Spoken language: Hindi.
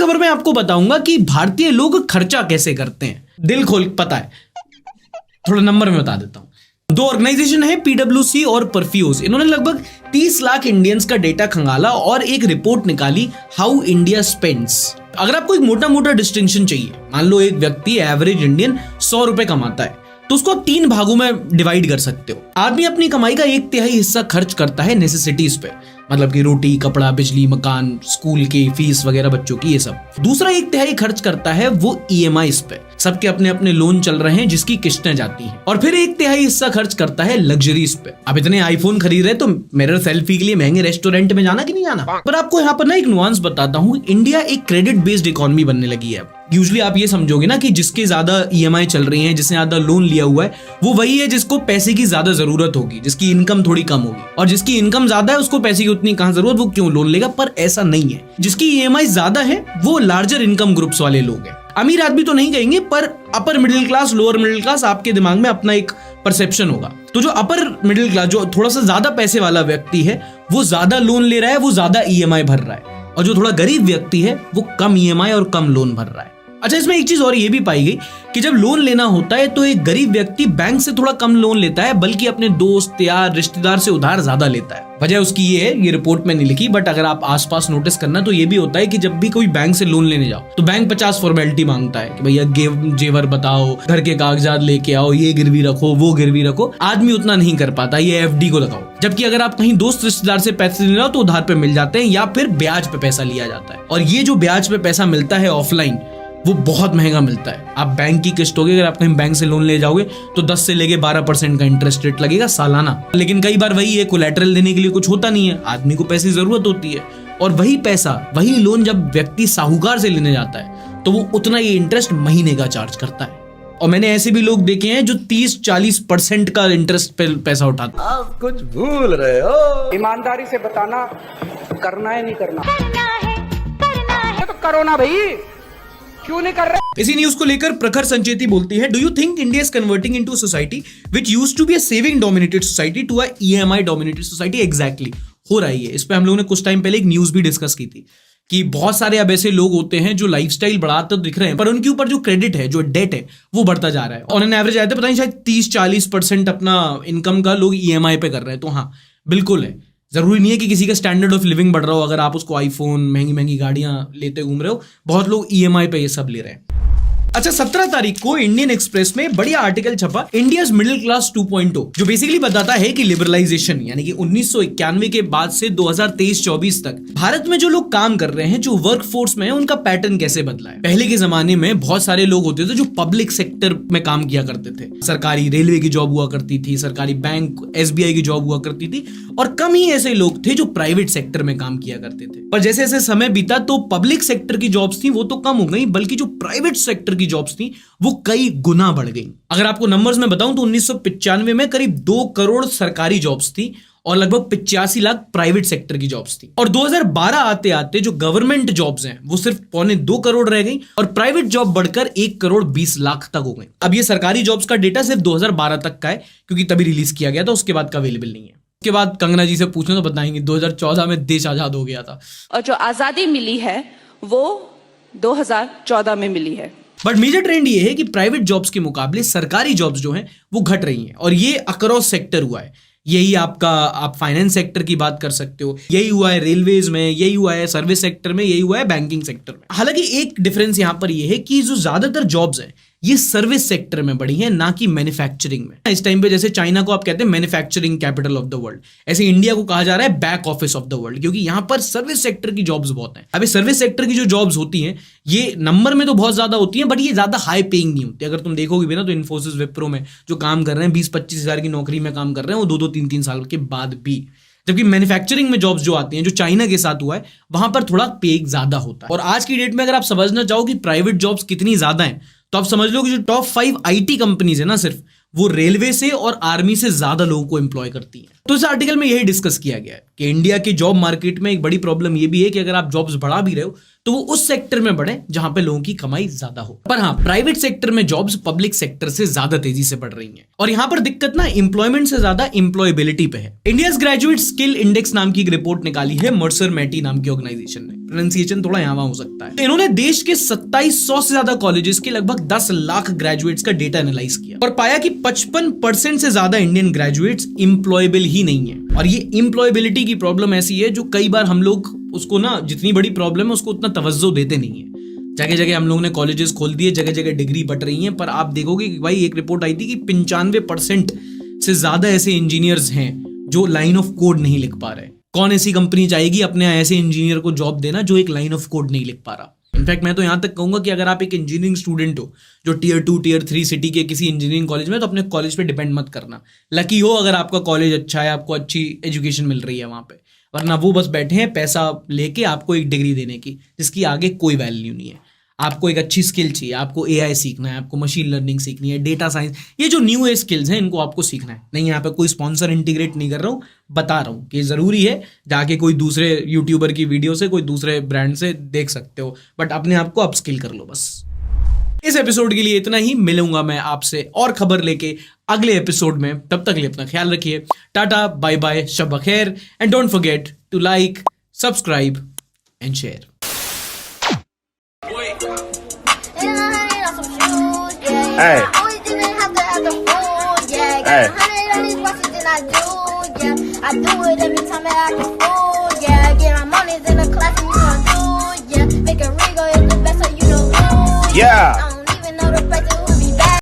खबर में आपको बताऊंगा कि भारतीय लोग खर्चा कैसे करते हैं, दिल खोल पता है, थोड़ा नंबर में बता देता हूं। दो ऑर्गेनाइजेशन है पीडब्ल्यूसी और परफ्यूज, इन्होंने लगभग 30 लाख इंडियंस का डेटा खंगाला और एक रिपोर्ट निकाली, हाउ इंडिया स्पेंड्स। अगर आपको एक मोटा मोटा डिस्टिंक्शन चाहिए, मान लो एक व्यक्ति एवरेज इंडियन 100 रुपए कमाता है, तो उसको आप 3 भागों में डिवाइड कर सकते हो। आदमी अपनी कमाई का 1/3 हिस्सा खर्च करता है नेसेसिटीज पे, मतलब कि रोटी, कपड़ा, बिजली, मकान, स्कूल की फीस वगैरह बच्चों की, ये सब। दूसरा 1/3 खर्च करता है वो ईएमआईज पे, सबके अपने अपने लोन चल रहे हैं जिसकी किस्तें जाती हैं। और फिर 1/3 हिस्सा खर्च करता है लग्जरीज पे। अब इतने आईफोन खरीद रहे तो मिरर सेल्फी के लिए महंगे रेस्टोरेंट में जाना कि नहीं जाना। पर आपको यहाँ पर ना एक नुआंस बताता हूँ, इंडिया एक क्रेडिट बेस्ड इकोनॉमी बनने लगी है। यूजुअली आप ये समझोगे ना कि जिसके ज्यादा ईएमआई चल रही है, जिसने ज्यादा लोन लिया हुआ है, वो वही है जिसको पैसे की ज्यादा जरूरत होगी, जिसकी इनकम थोड़ी कम होगी। और जिसकी इनकम ज्यादा है उसको पैसे की उतनी कहां जरूरत, वो क्यों लोन लेगा। पर ऐसा नहीं है, जिसकी ईएमआई ज्यादा है वो लार्जर इनकम ग्रुप्स वाले लोग हैं। अमीर आदमी तो नहीं कहेंगे, पर upper middle class, lower middle class, आपके दिमाग में अपना एक परसेप्शन होगा। तो जो अपर मिडिल क्लास, जो थोड़ा सा ज्यादा पैसे वाला व्यक्ति है, वो ज्यादा लोन ले रहा है, वो ज्यादा ईएमआई भर रहा है। और जो थोड़ा गरीब व्यक्ति है वो कम ईएमआई और कम लोन भर रहा है। अच्छा, इसमें एक चीज और ये भी पाई गई कि जब लोन लेना होता है तो एक गरीब व्यक्ति बैंक से थोड़ा कम लोन लेता है, बल्कि अपने दोस्त, यार, रिश्तेदार से उधार ज्यादा लेता है। वजह उसकी ये है, ये रिपोर्ट में नहीं लिखी, बट अगर आप आसपास नोटिस करना तो ये भी होता है कि जब भी कोई बैंक से लोन लेने जाओ तो बैंक 50 फॉर्मेलिटी मांगता है कि भैया जेवर बताओ, घर के कागजात लेके आओ, ये गिरवी रखो, वो गिरवी रखो। आदमी उतना नहीं कर पाता, ये एफडी को लगाओ। जबकि अगर आप कहीं दोस्त रिश्तेदार से पैसे ले रहे हो तो उधार पे मिल जाते हैं, या फिर ब्याज पे पैसा लिया जाता है। और ये जो ब्याज पे पैसा मिलता है ऑफलाइन, वो बहुत महंगा मिलता है। आप बैंक की किस्त होगी, अगर आप कहीं बैंक से लोन ले जाओगे तो 10 से लेके 12% का इंटरेस्ट रेट लगेगा सालाना। लेकिन कई बार वही है, कोलैटरल देने के लिए कुछ होता नहीं है, आदमी को पैसे की जरूरत होती है, और वही पैसा, वही लोन जब व्यक्ति साहूकार से लेने जाता है तो वो उतना ही इंटरेस्ट महीने का चार्ज करता है। और मैंने ऐसे भी लोग देखे हैं जो 30-40% का इंटरेस्ट पे पैसा उठाते हैं। आप कुछ भूल रहे हो। ईमानदारी से बताना, करना है नहीं करना, तो करो ना भाई, क्यों नहीं कर रहे। इसी न्यूज को लेकर प्रखर संचेती बोलती है, do you think India is converting into society which used to be a saving dominated society to a EMI dominated society. Exactly हो रहा है ये। इस पे हम लोगों ने कुछ टाइम पहले एक न्यूज भी डिस्कस की थी कि बहुत सारे अब ऐसे लोग होते हैं जो लाइफस्टाइल बढ़ाते तो दिख रहे हैं, पर उनके ऊपर जो क्रेडिट है, जो डेट है, वो बढ़ता जा रहा है। ऑन एन एवरेज आया था, पता नहीं शायद 30-40% अपना इनकम का लोग ईएमआई पे कर रहे हैं। तो हाँ, बिल्कुल है, जरूरी नहीं है कि किसी का स्टैंडर्ड ऑफ लिविंग बढ़ रहा हो अगर आप उसको आईफोन, महंगी महंगी गाड़ियां लेते घूम रहे हो। बहुत लोग ईएमआई पे ये सब ले रहे हैं। अच्छा, 17 तारीख को इंडियन एक्सप्रेस में बढ़िया आर्टिकल छपा, इंडियाज मिडिल क्लास 2.0, जो बेसिकली बताता है कि लिबरलाइजेशन, यानी कि 1991 के बाद से 2023-24 तक भारत में जो लोग काम कर रहे हैं, जो वर्क फोर्स में है, उनका पैटर्न कैसे बदला है। पहले के जमाने में बहुत सारे लोग होते थे जो पब्लिक सेक्टर में काम किया करते थे। सरकारी रेलवे की जॉब हुआ करती थी, सरकारी बैंक, एसबीआई की जॉब हुआ करती थी, और कम ही ऐसे लोग थे जो प्राइवेट सेक्टर में काम किया करते थे। पर जैसे जैसे समय बीता तो पब्लिक सेक्टर की जॉब्स थी वो तो कम हो गई, बल्कि जो प्राइवेट सेक्टर की जॉब्स थी वो कई गुना बढ़ गई। अगर आपको नंबर्स में बताऊं तो 1995 में करीब 2 करोड़ सरकारी जॉब्स थी और लगभग 85 लाख प्राइवेट सेक्टर की जॉब्स थी। और 2012 आते आते जो गवर्नमेंट जॉब्स हैं वो सिर्फ 1.25 करोड़ रह गई, और प्राइवेट जॉब बढ़कर 1 करोड़ 20 लाख तक हो गई। अब ये सरकारी जॉब्स का डेटा सिर्फ 2012 तक का है, क्योंकि तभी रिलीज किया गया था, उसके बाद का अवेलेबल नहीं है। उसके बाद कंगना जी से पूछना तो बताएंगे 2014 में देश आजाद हो गया था, और जो आजादी मिली है वो 2014 में मिली है। बट मेजर ट्रेंड ये है कि प्राइवेट जॉब्स के मुकाबले सरकारी जॉब्स जो हैं वो घट रही हैं, और ये अक्रॉस सेक्टर हुआ है। यही आप फाइनेंस सेक्टर की बात कर सकते हो, यही हुआ है रेलवेज में, यही हुआ है सर्विस सेक्टर में, यही हुआ है बैंकिंग सेक्टर में। हालांकि एक डिफरेंस यहां पर यह है कि जो ज्यादातर जॉब्स हैं ये सर्विस सेक्टर में बढ़ी है, ना कि मैन्युफैक्चरिंग में। इस टाइम पे जैसे चाइना को आप कहते हैं manufacturing capital of the world, ऐसे इंडिया को कहा जा रहा है back office of the world, क्योंकि यहां पर सर्विस सेक्टर की जॉब्स बहुत हैं। अभी सर्विस सेक्टर की जो जॉब्स होती हैं ये नंबर में तो बहुत ज्यादा होती हैं, बट ये ज्यादा हाई पेइंग नहीं होती। अगर तुम देखोगे भी ना तो इन्फोसिस, विप्रो में जो काम कर रहे हैं 20-25 हजार की नौकरी में काम कर रहे हैं, वो 2-2, 3-3 साल के बाद भी। जबकि मैन्युफैक्चरिंग में जॉब्स जो आती हैं, जो चाइना के साथ हुआ है, वहां पर थोड़ा पे ज्यादा होता है। और आज की डेट में अगर आप समझना चाहो कि प्राइवेट जॉब्स कितनी ज्यादा हैं, तो आप समझ लो कि जो टॉप 5 आईटी कंपनीज है ना, सिर्फ वो रेलवे से और आर्मी से ज्यादा लोगों को एम्प्लॉय करती हैं। तो इस आर्टिकल में यही डिस्कस किया गया है कि इंडिया के जॉब मार्केट में एक बड़ी प्रॉब्लम ये भी है कि अगर आप जॉब्स बढ़ा भी रहे हो तो वो उस सेक्टर में बढ़े जहां पे लोगों की कमाई ज्यादा हो। पर हाँ, प्राइवेट सेक्टर में जॉब्स पब्लिक सेक्टर से ज्यादा तेजी से बढ़ रही हैं और यहां पर दिक्कत ना एम्प्लॉयमेंट से ज्यादा एम्प्लॉयबिलिटी पे है। इंडियाज ग्रेजुएट स्किल इंडेक्स नाम की एक रिपोर्ट निकाली है मर्सर मैटी नाम की ऑर्गेनाइजेशन ने। प्रोनाउंसिएशन थोड़ा यहाँ वहां हो सकता है। इन्होंने देश के 2700 से ज्यादा कॉलेजेस के लगभग 10 लाख ग्रेजुएट्स का डेटा एनालाइज किया और पाया कि 55% से ज्यादा इंडियन ग्रेजुएट्स एम्प्लॉयबल ही नहीं है। और ये एम्प्लॉयबिलिटी की प्रॉब्लम ऐसी है जो कई बार हम लोग उसको ना, जितनी बड़ी प्रॉब्लम है उसको उतना तवज्जो देते नहीं है। जगह जगह हम लोगों ने कॉलेजेस खोल दिए, जगह जगह डिग्री बट रही हैं, पर आप देखोगे कि भाई एक रिपोर्ट आई थी कि 95% से ज्यादा ऐसे इंजीनियर्स हैं जो लाइन ऑफ कोड नहीं लिख पा रहे। कौन ऐसी कंपनी चाहेगी अपने ऐसे इंजीनियर को जॉब देना जो एक लाइन ऑफ कोड नहीं लिख पा रहा। इनफैक्ट मैं तो यहां तक कहूंगा कि अगर आप एक इंजीनियरिंग स्टूडेंट हो जो टियर 2 टियर 3 सिटी के किसी इंजीनियरिंग कॉलेज में, तो अपने कॉलेज पे डिपेंड मत करना। लकी हो अगर आपका कॉलेज अच्छा है, आपको अच्छी एजुकेशन मिल रही है वहां पे, वरना वो बस बैठे हैं पैसा लेके आपको एक डिग्री देने की जिसकी आगे कोई वैल्यू नहीं है। आपको एक अच्छी स्किल चाहिए, आपको एआई सीखना है, आपको मशीन लर्निंग सीखनी है, डेटा साइंस, ये जो न्यू एज स्किल्स हैं इनको आपको सीखना है। नहीं, यहाँ पे कोई स्पॉन्सर इंटीग्रेट नहीं कर रहा हूँ, बता रहा हूँ कि जरूरी है। जाके कोई दूसरे यूट्यूबर की वीडियो से, कोई दूसरे ब्रांड से देख सकते हो, बट अपने आप को अपस्किल कर लो बस। इस एपिसोड के लिए इतना ही। मिलूंगा मैं आपसे और खबर लेके अगले एपिसोड में। तब तक के लिए अपना ख्याल रखिए। टाटा, बाय बाय, शब बखैर, and don't forget to like, subscribe and share. Hey. Hey. I do it every time that I can afford, yeah. Get my money's in the class and you gon' do, yeah. Make a ring go is the best, so you know, ooh, Yeah.